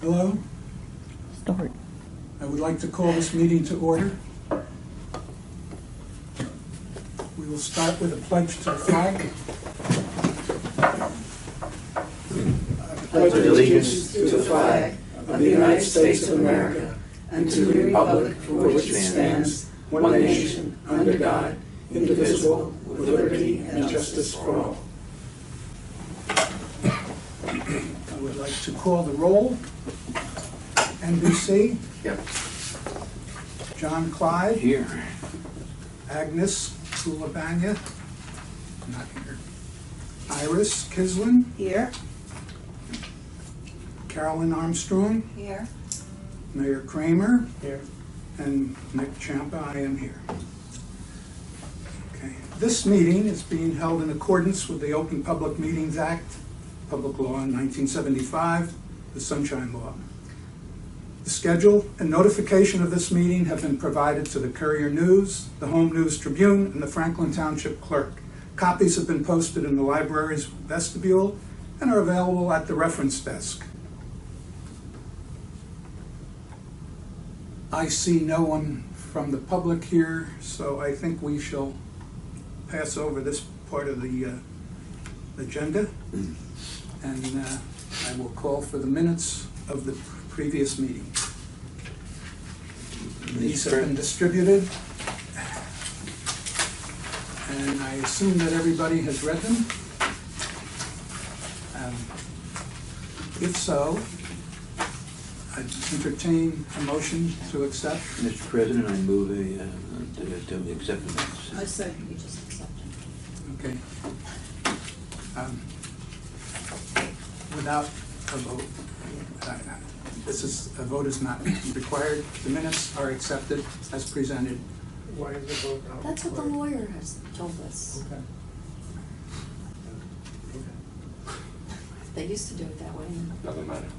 Hello. Start. I would like to call this meeting to order. We will start with a pledge to the flag. I pledge allegiance to the flag of the United States of America and to the republic for which it stands, one nation, under God, indivisible, with liberty and justice for all. I would like to call the roll. NBC. Yep. John Clyde. Here. Agnes Kulabanya. Not here. Iris Kislin. Here. Carolyn Armstrong. Here. Mayor Kramer. Here. And Nick Champa. I am here. Okay. This meeting is being held in accordance with the Open Public Meetings Act, Public Law in 1975, the Sunshine Law. The schedule and notification of this meeting have been provided to the Courier News, the Home News Tribune, and the Franklin Township Clerk. Copies have been posted in the library's vestibule and are available at the reference desk. I see no one from the public here, so I think we shall pass over this part of the agenda, and I will call for the minutes of the previous meeting. These have been distributed, and I assume that everybody has read them. If so, I entertain a motion to accept. Mr. President, I move to accept the minutes. I second. You just accept it. Okay. Without a vote. A vote is not required. The minutes are accepted as presented. Why is the vote not That's what the required? lawyer has told us. Okay. They used to do it that way. Doesn't matter.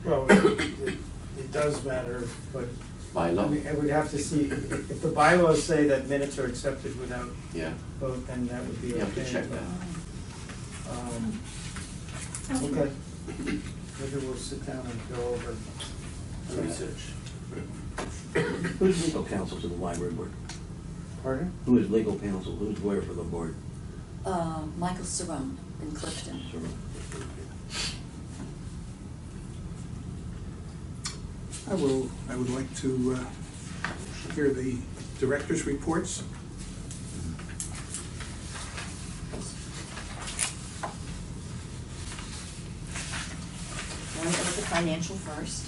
Well, it does matter, but By law? I would have to see, if the bylaws say that minutes are accepted without Yeah. vote, then that would be okay. You have to check that. Okay. Maybe we'll sit down and go over research. Who's legal counsel to the library board? Pardon? Who is legal counsel? Who's lawyer for the board? Michael Cerrone in Clifton. I would like to hear the director's reports. Want to look at the financial first.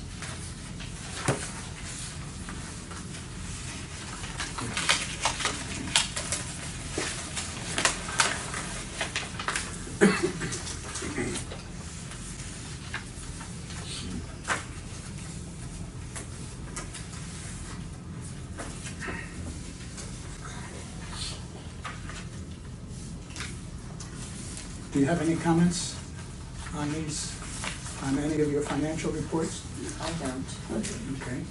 Do you have any comments on these, on any of your financial reports? I don't. Okay.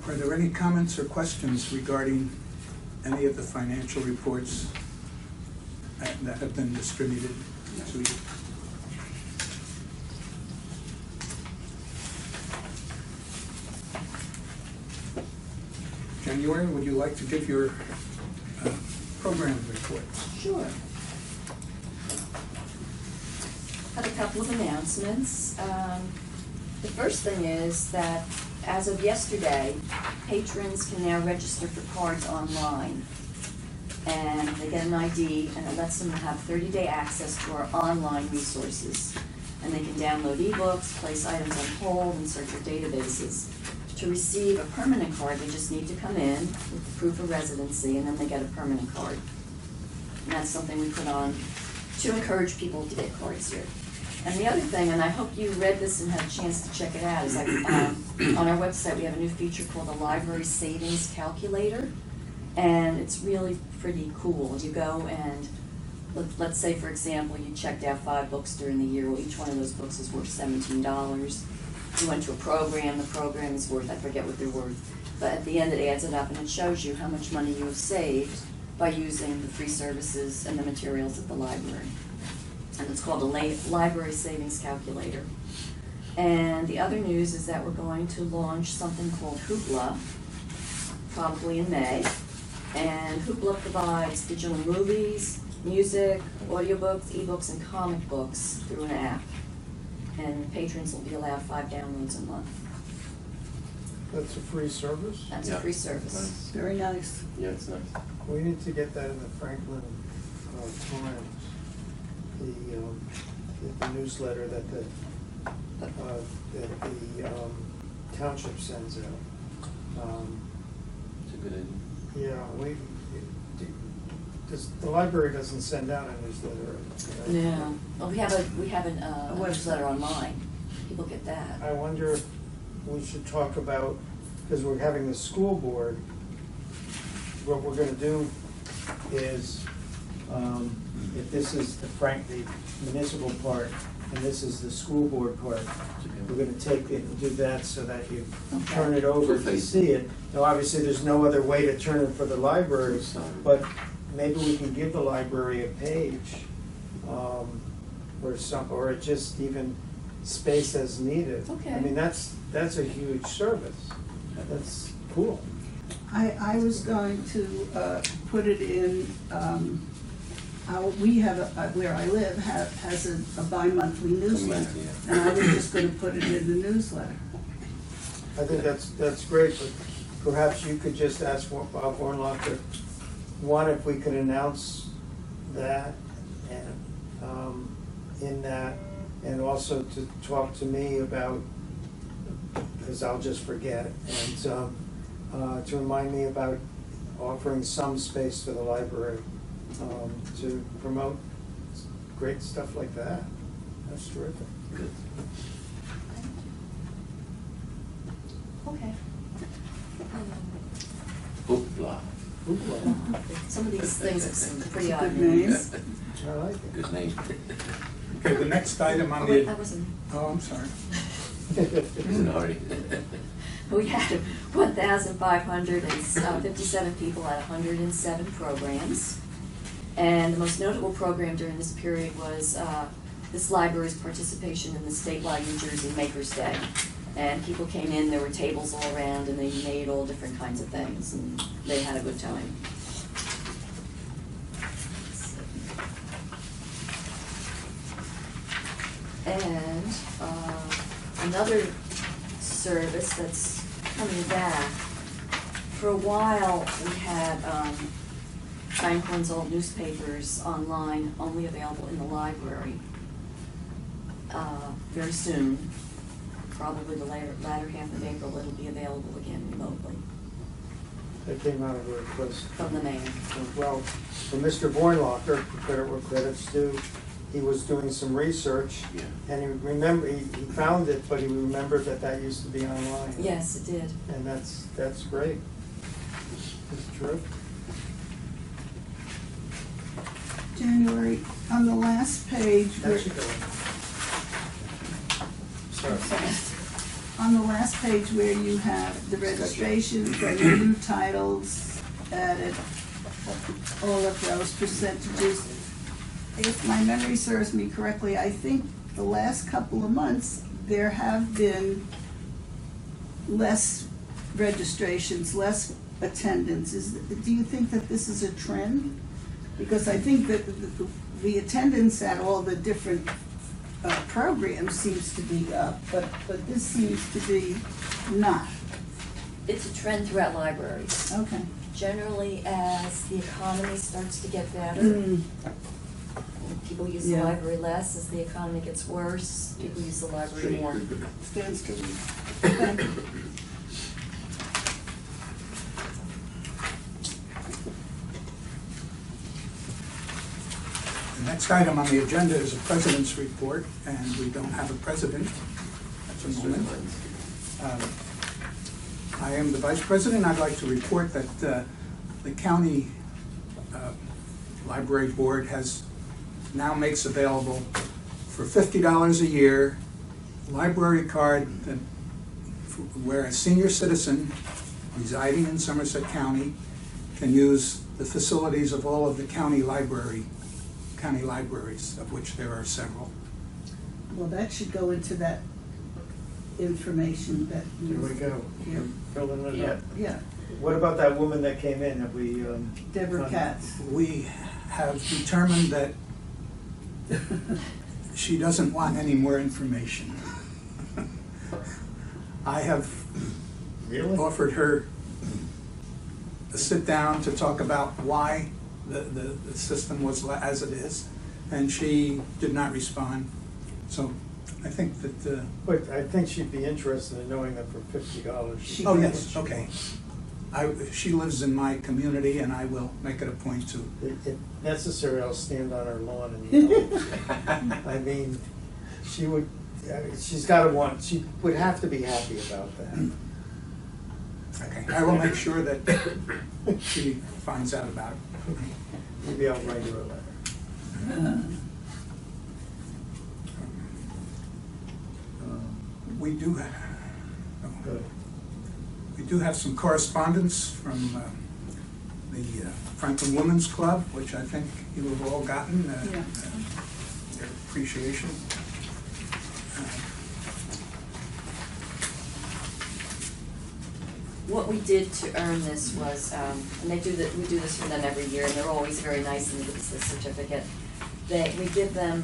Are there any comments or questions regarding any of the financial reports that have been distributed to you? January, would you like to give your program reports? Sure. Have a couple of announcements. The first thing is that as of yesterday, patrons can now register for cards online. And they get an ID, and it lets them have 30-day access to our online resources. And they can download ebooks, place items on hold, and search our databases. To receive a permanent card, they just need to come in with the proof of residency, and then they get a permanent card. And that's something we put on to encourage people to get cards here. And the other thing, and I hope you read this and had a chance to check it out, is like on our website we have a new feature called the Library Savings Calculator. And it's really pretty cool. You go and, let's say for example, you checked out 5 books during the year. Well, each one of those books is worth $17. you went to a program, the program is worth, I forget what they're worth, but at the end it adds it up and it shows you how much money you have saved by using the free services and the materials at the library. And it's called a library savings calculator. And the other news is that we're going to launch something called Hoopla, probably in May. And Hoopla provides digital movies, music, audiobooks, ebooks, and comic books through an app. And patrons will be allowed 5 downloads a month. That's a free service? That's a free service. Very nice. Yeah, it's nice. We need to get that in the Franklin Times, the newsletter that the Township sends out. It's a good idea. Yeah, the library doesn't send out a newsletter. Right? No. Well, we have a newsletter online. People get that. I wonder if we should talk about, because we're having the school board, what we're gonna do is, if this is the municipal part, and this is the school board part, we're gonna take it and do that so that you turn it over to see it. Now, obviously, there's no other way to turn it for the library, but maybe we can give the library a page, or just even space as needed. Okay. I mean, that's a huge service. That's cool. I was going to put it in, we have, where I live, has a bi-monthly newsletter. And I was just going to put it in the newsletter. I think that's great, but perhaps you could just ask Bob Warnlocker, one, if we could announce that, and in that, and also to talk to me about, because I'll just forget, and to remind me about offering some space for the library to promote great stuff like that. That's terrific. Good. Okay. Hoopla. Hoopla. Some of these things have some pretty It's a odd good name. names. I like it. Good name. Okay, the next item on Oh, wait, the, I wasn't. oh, I'm sorry. Sorry. We had 1,557 people at 107 programs. And the most notable program during this period was this library's participation in the statewide New Jersey Makers Day. And people came in, there were tables all around, and they made all different kinds of things, and they had a good time. And another service that's coming back. For a while, we had Franklin's old newspapers online, only available in the library. Very soon, probably the latter half of April, it'll be available again remotely That came out of a request. from the mayor. Well, for Mr. Bornlocker, credit where credit's due, he was doing some research, Yeah. and he found it, but he remembered that used to be online. Yes, it did. And that's great. It's terrific. January, on the last page, That should go in. Sorry. on the last page where you have the registrations and the new titles added, all of those percentages. If my memory serves me correctly, I think the last couple of months, there have been less registrations, less attendance. Do you think that this is a trend? Because I think that the attendance at all the different programs seems to be up, but this seems to be not. It's a trend throughout libraries. Okay. Generally, as the economy starts to get better, people use the Yeah. library less. As the economy gets worse, people use the library more. Stands to reason. The next item on the agenda is a president's report, and we don't have a president at the moment. I am the vice president. I'd like to report that the county library board now makes available for $50 a year library card that, where a senior citizen residing in Somerset County can use the facilities of all of the county libraries, of which there are several. Well, that should go into that information that Here we you, go. yeah, Filling it up. yeah, What about that woman that came in? Have we, Deborah done- Katz. We have determined that she doesn't want any more information. I have Really? offered her a sit down to talk about why the system was as it is, and she did not respond. So I think that, But I think she'd be interested in knowing that for $50. She- oh yes, okay. She lives in my community, and I will make it a point to. If necessary, I'll stand on her lawn and yell. I mean, she would, she's gotta want, she would have to be happy about that. Okay, I will make sure that she finds out about it. Maybe I'll write her a letter. We do, Good. we do have some correspondence from the Franklin Women's Club, which I think you have all gotten, Yeah. their appreciation. What we did to earn this was, and we do this for them every year, and they're always very nice and give us this certificate. We give them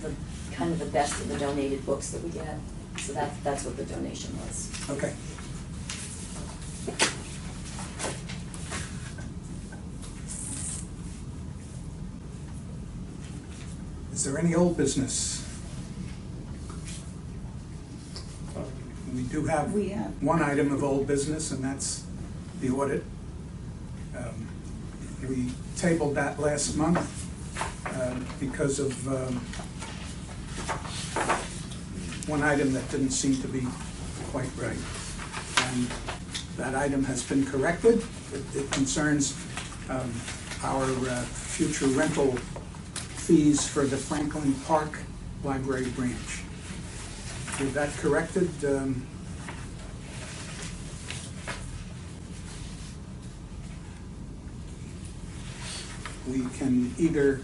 the, kind of the best of the donated books that we get. So that's what the donation was. Okay. Is there any old business? We do have We have. one item of old business, and that's the audit. We tabled that last month because of one item that didn't seem to be quite right. And that item has been corrected. It concerns our future rental fees for the Franklin Park Library branch. With that corrected, we can either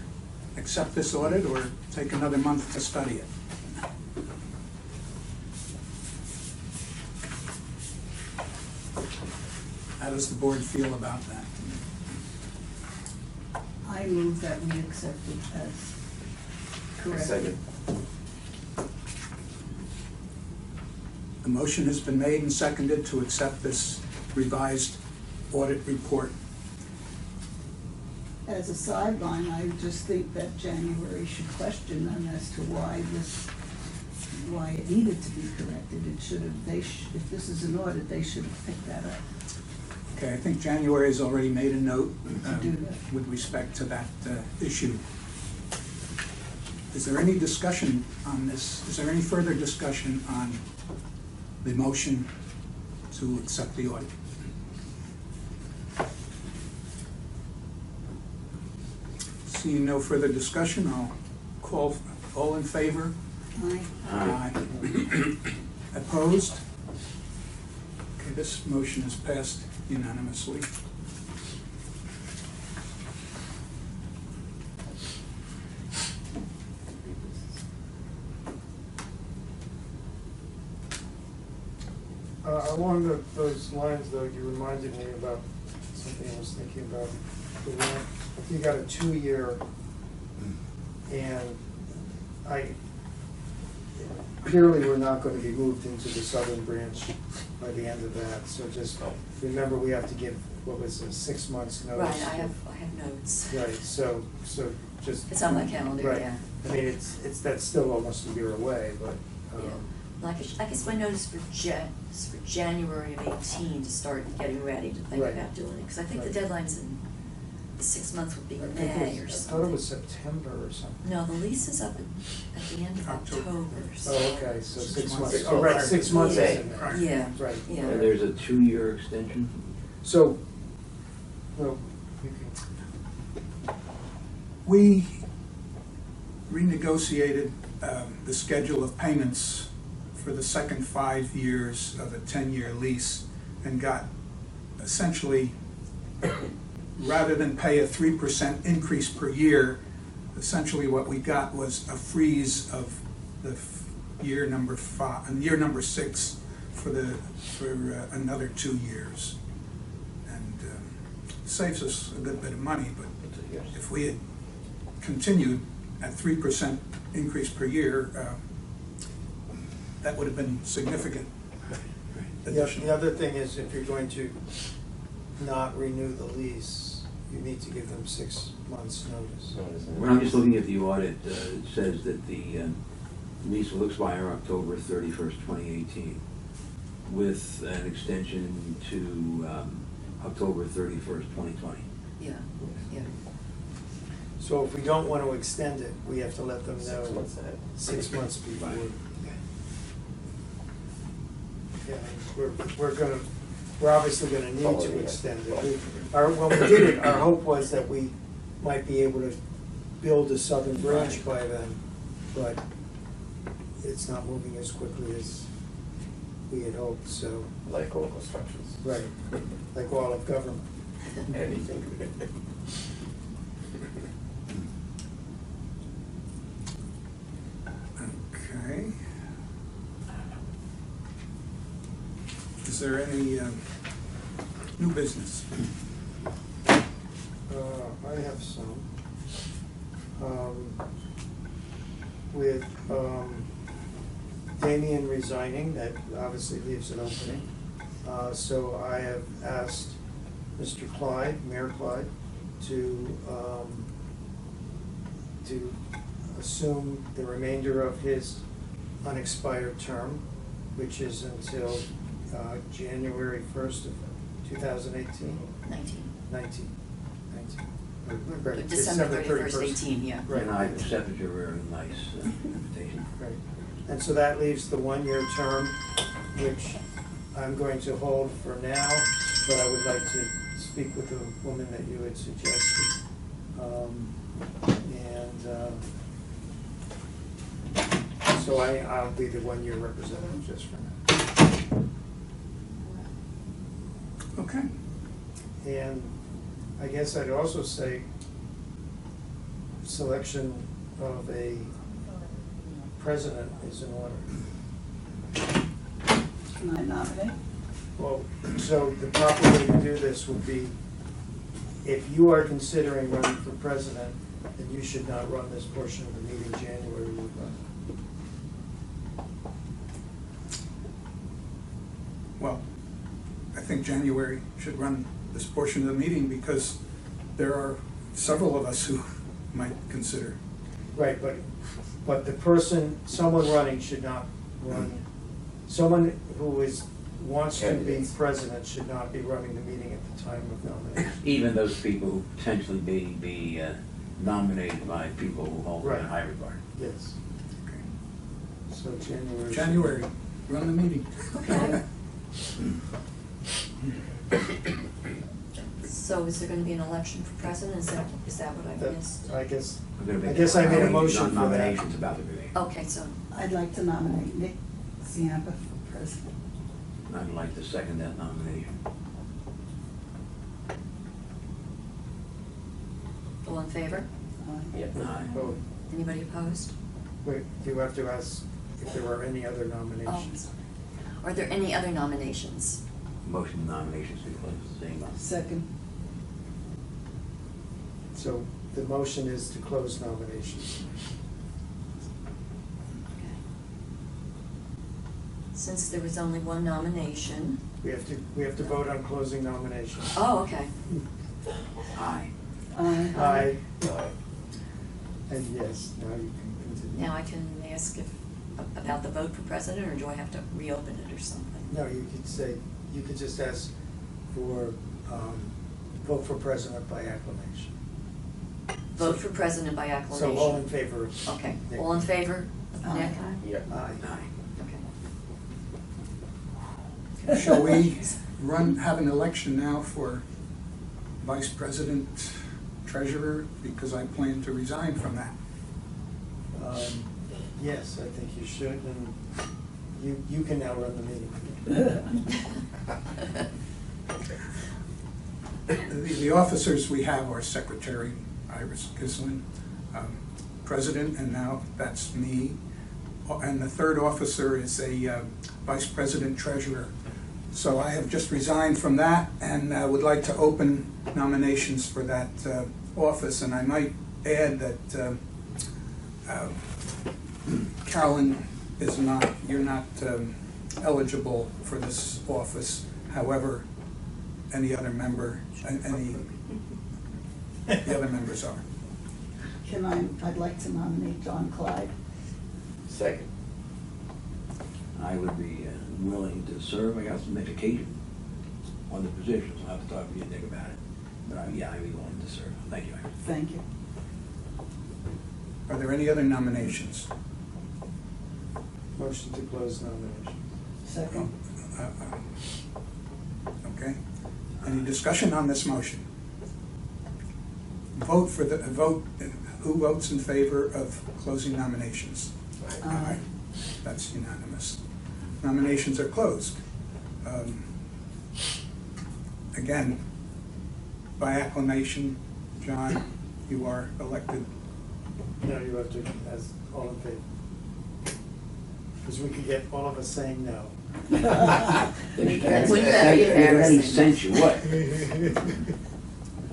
accept this audit or take another month to study it. How does the board feel about that? I move that we accept it as correct. Second. The motion has been made and seconded to accept this revised audit report. As a sideline, I just think that January should question them as to why it needed to be corrected. It should have, if this is an audit, they should have picked that up. Okay, I think January has already made a note To do that. with respect to that issue. Is there any discussion on this? Is there any further discussion on the motion to accept the audit? Seeing no further discussion, I'll call all in favor. Aye. Aye. Opposed? Okay, this motion is passed unanimously. Along those lines, though, you reminded me about something I was thinking about. If you got a 2-year, and clearly we're not going to be moved into the southern branch by the end of that, so just remember we have to give, what was it, 6 months notice? Right, I have notes. Right, so just. It's on my calendar, Right. yeah. I mean, that's still almost a year away, but, Yeah. Like, I guess my notice for January of 18 to start getting ready to think Right. about doing it, because I think the Right. deadline's in, the 6 months would be I think May it or was, I something. thought it was September or something. No, the lease is up at the end of October. October, so. Oh, okay, so 6 months. months. Oh, right, 6 months is in there. Right. Yeah, Right. yeah. And there's a 2-year extension? So, well, you can, We renegotiated the schedule of payments for the second 5 years of a 10-year lease and got essentially, rather than pay a 3% increase per year, essentially what we got was a freeze of the year number 6 for another 2 years. And saves us a good bit of money, but if we had continued at 3% increase per year, that would have been significant. The other thing is, if you're going to not renew the lease, you need to give them 6 months' notice. When I'm just looking at the audit, it says that the lease will expire October 31st, 2018, with an extension to October 31st, 2020. Yeah, yeah. So if we don't want to extend it, we have to let them know 6 months ahead. 6 months before. Right. Yeah, we're obviously gonna need to extend it. When we did it, our hope was that we might be able to build a southern branch by then, but it's not moving as quickly as we had hoped, so. Like all constructions. Right, like all of government. Anything. Okay. Is there any new business? I have some. With Damien resigning, that obviously leaves an opening. So I have asked Mr. Clyde, Mayor Clyde, to assume the remainder of his unexpired term, which is until January 1st of 2018. 19. Right, December 31st, 18, yeah. Right. And I accepted your very nice invitation. Right, and so that leaves the 1-year term, which I'm going to hold for now, but I would like to speak with the woman that you had suggested. So I'll be the 1-year representative just for now. Okay. And I guess I'd also say selection of a president is in order. Can I nominate? Well, so the proper way to do this would be, if you are considering running for president, then you should not run this portion of the meeting. January would run. Well, I think January should run this portion of the meeting because there are several of us who might consider. Right, but the person, someone running should not run, someone who wants to be president should not be running the meeting at the time of nomination. Even those people who potentially may be nominated by people who hold Right. in high regard. Yes, Okay. so January. January, run the meeting. Okay. So is there gonna be an election for president? Is that what I missed? I guess, I'm gonna make I guess I made a motion for that. nominations about the meeting. Okay, so, I'd like to nominate Nick Ziampa for president. I'd like to second that nomination. all in favor? Yeah. Aye. oh, Anybody opposed? wait, you have to ask if there are any other Oh, nominations. are there any other nominations? Motion nominations to close, same. Second. So the motion is to close nominations. Okay. Since there was only one nomination. We have to vote on closing nominations. Oh, okay. Aye. Aye. And yes, now you can continue. Now I can ask about the vote for president, or do I have to reopen it or something? No, you could just ask for, vote for president by acclamation. Vote for president by acclamation. So all in favor of Okay, Nick? all in favor of Nick? Yeah. Aye. Aye. Okay. Shall we have an election now for vice president, treasurer, because I plan to resign from that. Yes, I think you should, and you can now run the meeting. The officers we have are Secretary Iris Gislin, President, and now that's me. And the third officer is a Vice President Treasurer. So I have just resigned from that and would like to open nominations for that office. And I might add that Carolyn you're not eligible for this office. However, any other member, the other members are. I'd like to nominate John Clyde. Second. I would be willing to serve. I got some education on the position, so I'll have to talk to you, Nick, about it. But yeah, I'd be willing to serve. Thank you. Thank you. Are there any other nominations? Motion to close nominations. Second. Okay. Any discussion on this motion? Vote. Who votes in favor of closing nominations? Aye. That's unanimous. Nominations are closed. Again, by acclamation, John, you are elected. No, you have to, as all in favor. Because we could get all of us saying no. Wouldn't that be embarrassing? Sent you what?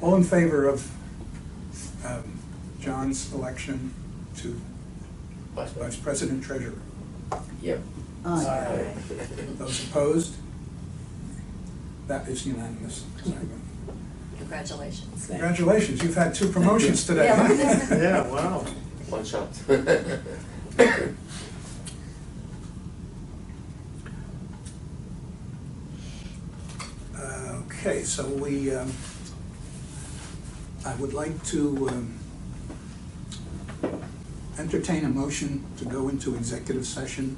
All in favor of John's election to Vice President Treasurer? Yep. Aye. Those opposed? That is unanimous. Congratulations. Congratulations, you've had 2 promotions today. Yeah. Yeah, wow. One shot. Okay, so I would like to entertain a motion to go into executive session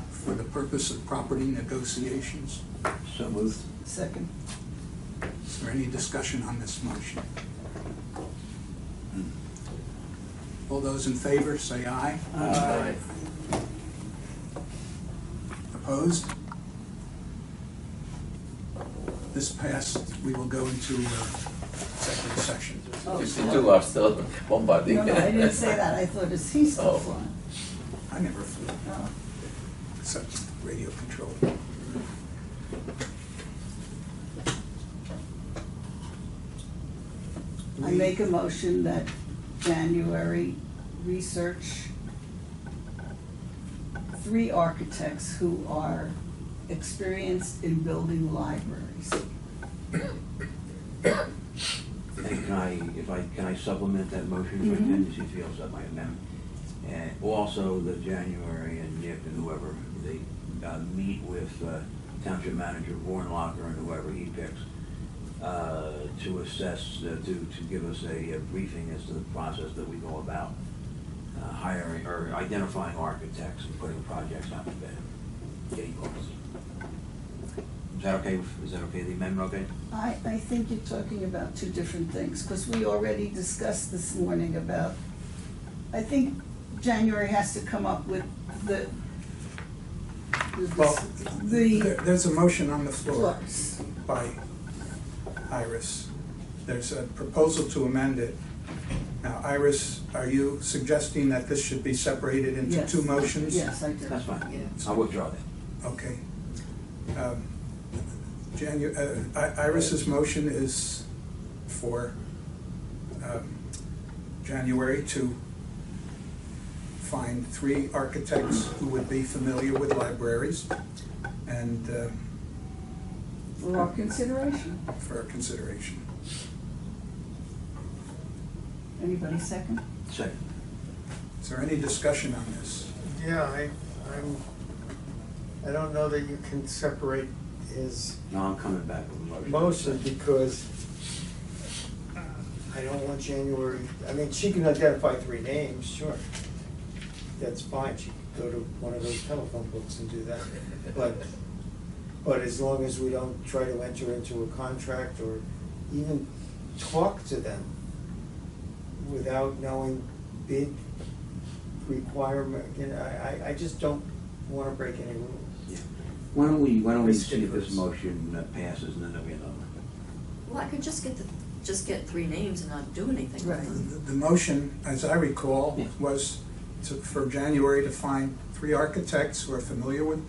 for the purpose of property negotiations. So moved. Second. Is there any discussion on this motion? All those in favor, say aye. Aye. Opposed? This passed. We will go into executive session. Oh, You two are still bombarding. No, I didn't say that. I thought, is he still Oh. flying? I never flew, Oh. except radio control. I make a motion that January research 3 architects who are experienced in building libraries. And can I supplement that motion if I can, to see if he else up my amendment? And also the January and Nick and whoever, they meet with Township Manager Warnlocker and whoever he picks to assess, to give us a briefing as to the process that we go about hiring or identifying architects and putting projects out to bid, getting quotes. Is that okay? Is that okay? The amendment okay? I think you're talking about 2 different things, because we already discussed this morning about, I think January has to come up with Well, the there's a motion on the floor floors. by Iris. There's a proposal to amend it. Now, Iris, are you suggesting that this should be separated into Yes. 2 motions? Yes, I do. That's fine. Yeah. I'll withdraw that. Okay. Iris's motion is for January to find 3 architects who would be familiar with libraries and For our consideration. for consideration. Anybody second? Second. Is there any discussion on this? Yeah, I don't know that you can separate his No, I'm coming back with a motion. motion because I don't want January, I mean, she can identify 3 names, sure. That's fine, she could go to one of those telephone books and do that. But as long as we don't try to enter into a contract or even talk to them without knowing bid requirement, I just don't wanna break any rules. Yeah. Why don't we Risk see if this averse. motion passes, and then there'll be another one. Well, I could just get 3 names and not do anything with Right. them. The motion, as I recall, Yeah. was for January to find 3 architects who are familiar with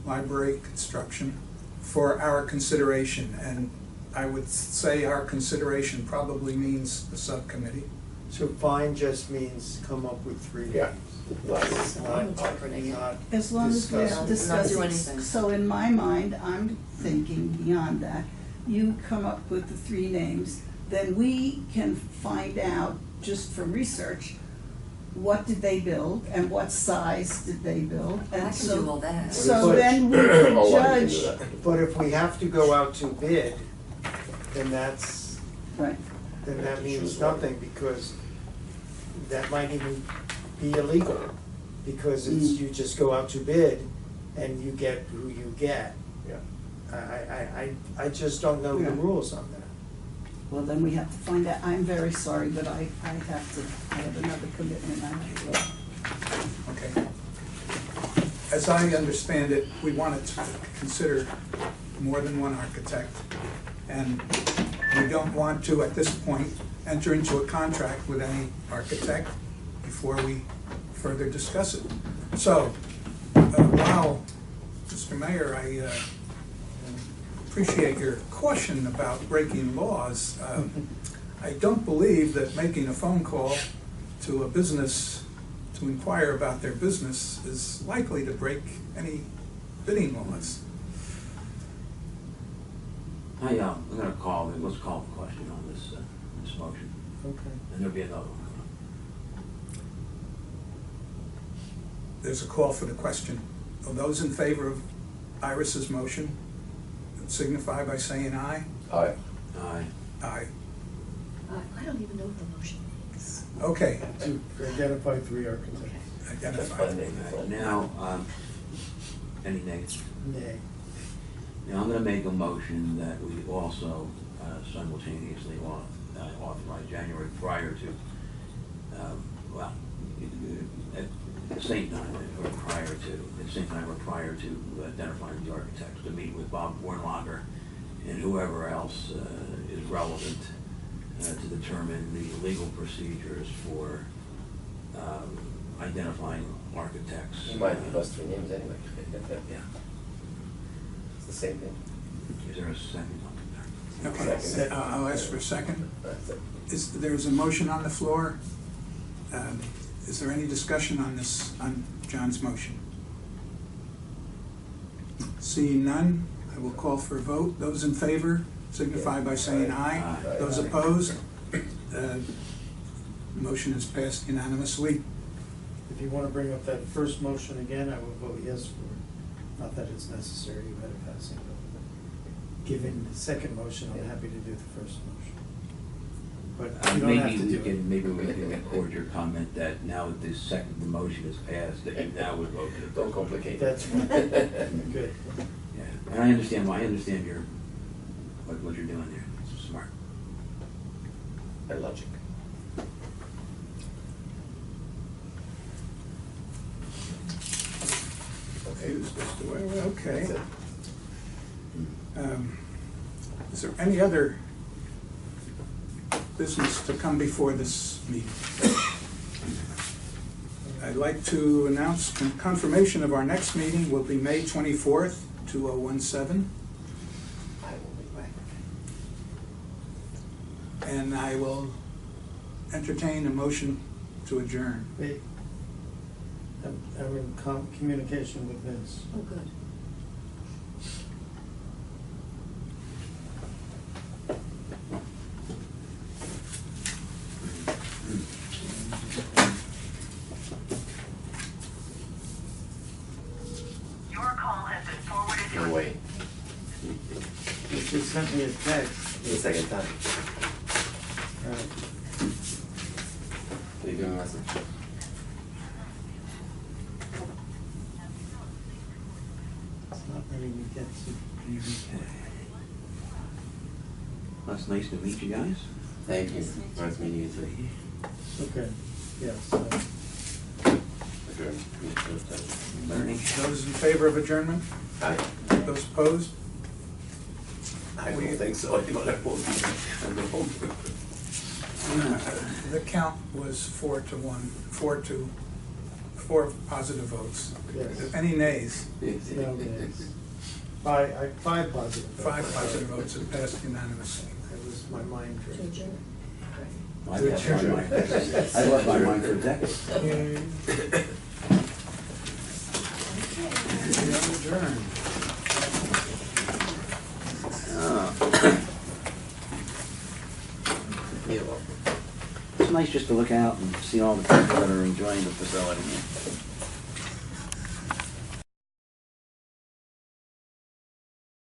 library construction for our consideration. And I would say our consideration probably means the subcommittee. So fine just means come up with 3 Yeah. names. Lots. So I'm interpreting it. Not As long as we're discuss. Not discussing. do anything. So in my mind, I'm thinking beyond that. You come up with the 3 names, then we can find out, just from research, what did they build and what size did they build? I And can do all that. So But- then we could Oh, I can do judge. that. But if we have to go out to bid, then Right. that means nothing, because that might even be illegal, because it's, you just go out to bid and you get who you get. Yeah. I just don't know the Yeah. rules on that. Well, then we have to find out. I'm very sorry, but I have another commitment I have to go. Okay. As I understand it, we wanted to consider more than one architect. And we don't want to, at this point, enter into a contract with any architect before we further discuss it. So, while, Mr. Mayor, I appreciate your caution about breaking laws. I don't believe that making a phone call to a business to inquire about their business is likely to break any bidding laws. I'm gonna call, let's call the question on this motion, Okay. and there'll be another one. There's a call for the question. Are those in favor of Iris's motion signify by saying aye? Aye. Aye. Aye. I don't even know what the motion is. Okay. To identify 3 architects. Identify. Now, any nays? Nay. Now, I'm gonna make a motion that we also simultaneously authorize January prior to, well, at the same time, or prior to, at the same time or prior to identifying the architects, to meet with Bob Warnlager and whoever else is relevant to determine the legal procedures for identifying architects. You might give us 3 names anyway. Yeah. It's the same thing. Is there a second on that? Okay, Second. I'll ask for a second. That's it. There's a motion on the floor. Is there any discussion on this, on John's motion? Seeing none, I will call for a vote. Those in favor signify by saying aye. Aye. Those opposed? Motion is passed unanimously. If you want to bring up that first motion again, I will vote yes for it. Not that it's necessary, you had a passing vote. Given the second motion, I'm happy to do the first motion. But you don't have to do it. Maybe we can record your comment that now that the motion is passed, that you now would vote for the Don't first. complicate it. That's fine. Good. Yeah, and I understand your, what you're doing there. It's smart. And logic. Okay. Use this the way- Okay. That's it. Is there any other business to come before this meeting? I'd like to announce confirmation of our next meeting will be May 24th, 2017. I will be back. And I will entertain a motion to adjourn. Wait. I'm in communication with Vince. Oh, good. Your call has been forwarded to No way. He just sent me a text. The second time. Right. Leave him a message. It's not letting me get to. That's nice to meet you guys. Thank you. Nice meeting you too. Okay, yes. adjourn. Bernie? Those in favor of adjournment? Aye. Those opposed? I don't think so. You want to vote? I'm going home. The count was 4-1, 4 positive votes. Yes. Any nays? No nays. Five positive. 5 positive votes, it passed unanimously. That was my mind trick. I left my mind. I left my mind for a decade. We are adjourned. It's nice just to look out and see all the people that are enjoying the facility.